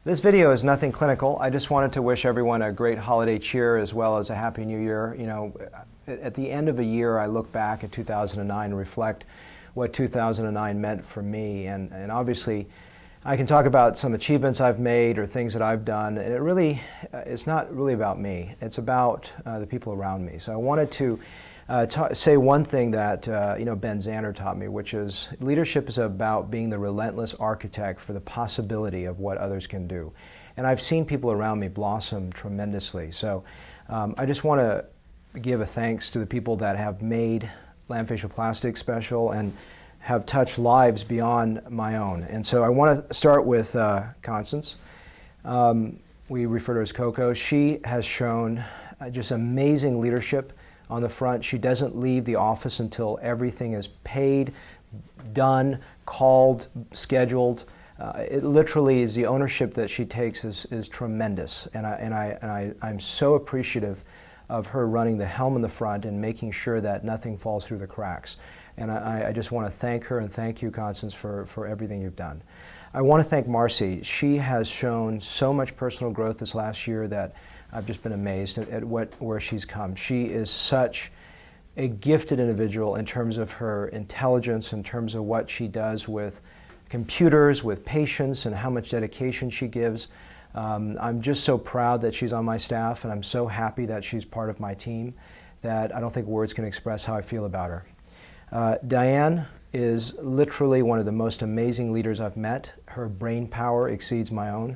This video is nothing clinical. I just wanted to wish everyone a great holiday cheer as well as a happy new year. You know, at the end of a year, I look back at 2009 and reflect what 2009 meant for me. And obviously, I can talk about some achievements I've made or things that I've done. And it really, it's not really about me. It's about the people around me. So I wanted to say one thing that Ben Zander taught me, which is leadership is about being the relentless architect for the possibility of what others can do. And I've seen people around me blossom tremendously. So I just want to give a thanks to the people that have made Lamb Facial Plastics special and have touched lives beyond my own. And so I want to start with Constance. We refer to her as Coco. She has shown just amazing leadership on the front. She doesn't leave the office until everything is paid, done, called, scheduled. It literally is the ownership that she takes is tremendous, and I'm so appreciative of her running the helm in the front and making sure that nothing falls through the cracks. And I just want to thank her and thank you, Constance, for everything you've done. I want to thank Marcy. She has shown so much personal growth this last year that I've just been amazed at where she's come. She is such a gifted individual in terms of her intelligence, in terms of what she does with computers, with patients, and how much dedication she gives. I'm just so proud that she's on my staff, and I'm so happy that she's part of my team that I don't think words can express how I feel about her. Diane is literally one of the most amazing leaders I've met. Her brain power exceeds my own.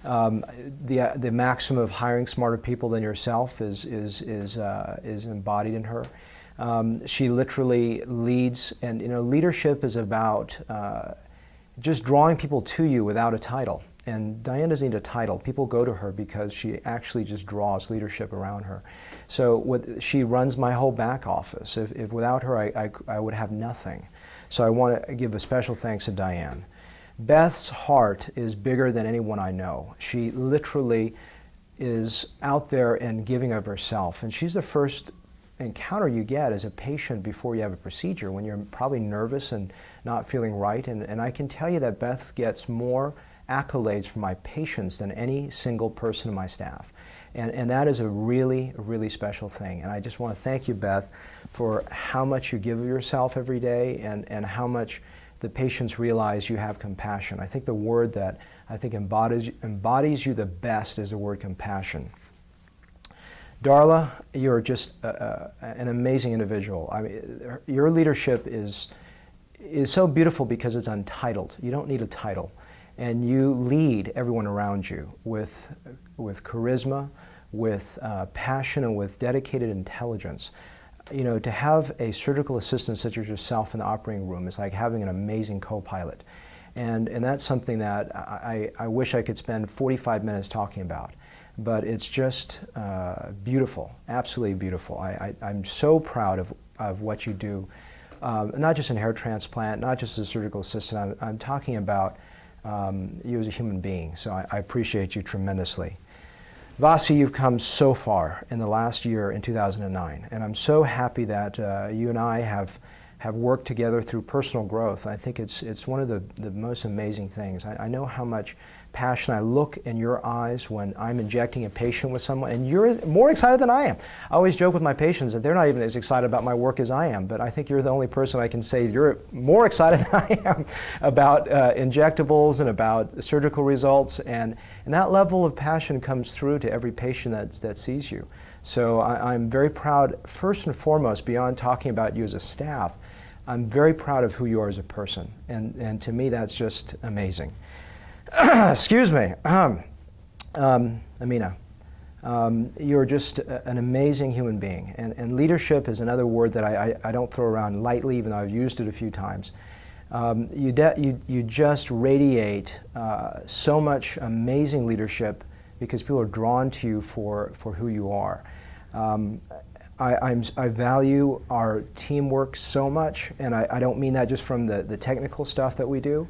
The maxim of hiring smarter people than yourself is embodied in her. She literally leads, and leadership is about just drawing people to you without a title. And Diane doesn't need a title. People go to her because she actually just draws leadership around her. So she runs my whole back office. If without her, I would have nothing. So I want to give a special thanks to Diane. Beth's heart is bigger than anyone I know. She literally is out there and giving of herself. And she's the first encounter you get as a patient before you have a procedure, when you're probably nervous and not feeling right. And I can tell you that Beth gets more accolades from my patients than any single person in my staff. And that is a really, really special thing. And I just want to thank you, Beth, for how much you give of yourself every day and how much the patients realize you have compassion. I think the word that I think embodies you the best is the word compassion. Darla, you're just an amazing individual. I mean, your leadership is so beautiful because it's untitled. You don't need a title. And you lead everyone around you with charisma, with passion, and with dedicated intelligence. To have a surgical assistant such as yourself in the operating room is like having an amazing co-pilot. And that's something that I wish I could spend 45 minutes talking about. But it's just beautiful, absolutely beautiful. I'm so proud of what you do, not just in hair transplant, not just as a surgical assistant. I'm talking about you as a human being, so I appreciate you tremendously. Vasi, you've come so far in the last year in 2009, and I'm so happy that you and I have worked together through personal growth. I think it's one of the most amazing things. I know how much passion I look in your eyes when I'm injecting a patient with someone, and you're more excited than I am. I always joke with my patients that they're not even as excited about my work as I am, but I think you're the only person I can say you're more excited than I am about injectables and about surgical results, and that level of passion comes through to every patient that sees you. So I'm very proud, first and foremost, beyond talking about you as a staff, I'm very proud of who you are as a person, and to me that's just amazing. Excuse me, Amina. You're just an amazing human being, and leadership is another word that I don't throw around lightly, even though I've used it a few times. You just radiate so much amazing leadership because people are drawn to you for who you are. I value our teamwork so much, and I don't mean that just from the technical stuff that we do,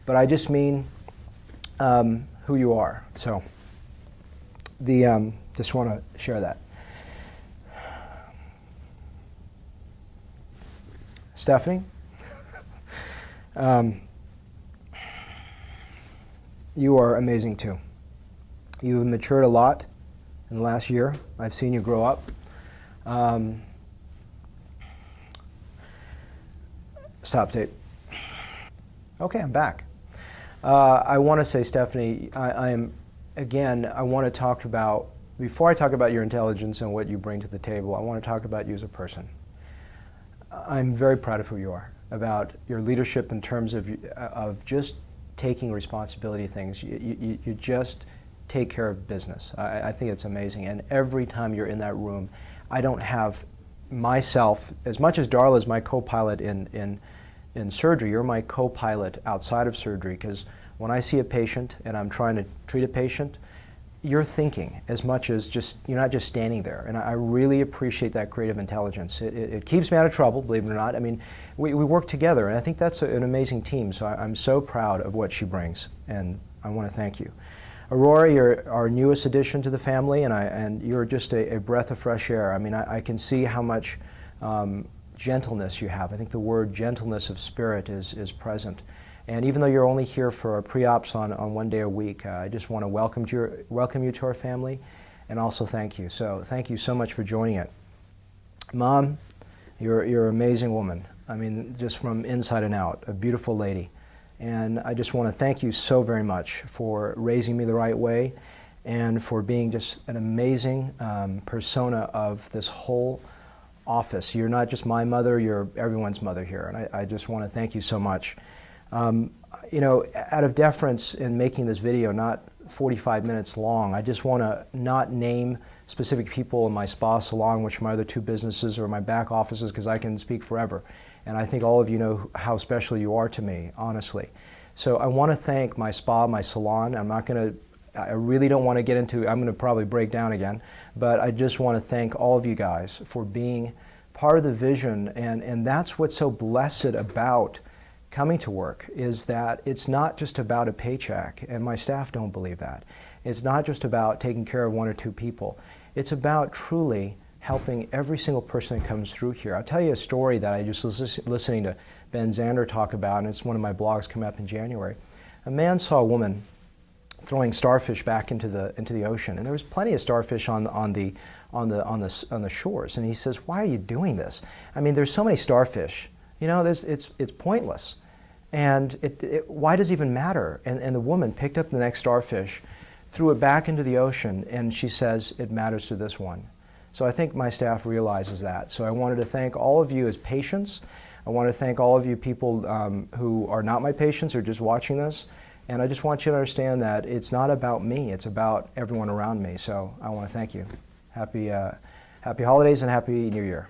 but I just mean who you are. So just want to share that. Stephanie, you are amazing too. You've matured a lot in the last year. I've seen you grow up. Stop tape. Okay, I'm back. I want to say, Stephanie, I want to talk about, before I talk about your intelligence and what you bring to the table, I want to talk about you as a person. I'm very proud of who you are, about your leadership in terms of just taking responsibility of things. You just take care of business. I think it's amazing. And every time you're in that room, I don't have myself, as much as Darla is my co-pilot in surgery, you're my co-pilot outside of surgery, because when I see a patient and I'm trying to treat a patient, you're thinking as much as you're not just standing there. And I really appreciate that creative intelligence. It keeps me out of trouble, believe it or not. I mean, we work together, and I think that's an amazing team. So I'm so proud of what she brings, and I want to thank you. Aurora, you're our newest addition to the family, and you're just a breath of fresh air. I mean, I can see how much gentleness you have. I think the word gentleness of spirit is present. And even though you're only here for pre-ops on 1 day a week, I just want to welcome you to our family, and also thank you. So thank you so much for joining it. Mom, you're an amazing woman. I mean, just from inside and out, a beautiful lady. And I just want to thank you so very much for raising me the right way, and for being just an amazing persona of this whole office. You're not just my mother, you're everyone's mother here. And I just want to thank you so much. You know, out of deference in making this video not 45 minutes long, I just want to not name specific people in my spa salon, which are my other 2 businesses, or my back offices, because I can speak forever. And I think all of you know how special you are to me, honestly. So I want to thank my spa, my salon. I really don't want to get into, I'm going to probably break down again, but I just want to thank all of you guys for being part of the vision. And that's what's so blessed about coming to work, is that it's not just about a paycheck, and my staff don't believe that. It's not just about taking care of 1 or 2 people. It's about truly helping every single person that comes through here. I'll tell you a story that I just was listening to Ben Zander talk about, and it's one of my blogs coming up in January. A man saw a woman throwing starfish back into the ocean, and there was plenty of starfish on the shores. And he says, "Why are you doing this? I mean, there's so many starfish. You know, it's pointless. And why does it even matter?" And the woman picked up the next starfish, threw it back into the ocean, and she says, "It matters to this one." So I think my staff realizes that. So I wanted to thank all of you as patients. I want to thank all of you people who are not my patients or just watching this. And I just want you to understand that it's not about me, it's about everyone around me. So I want to thank you. Happy holidays and Happy New Year.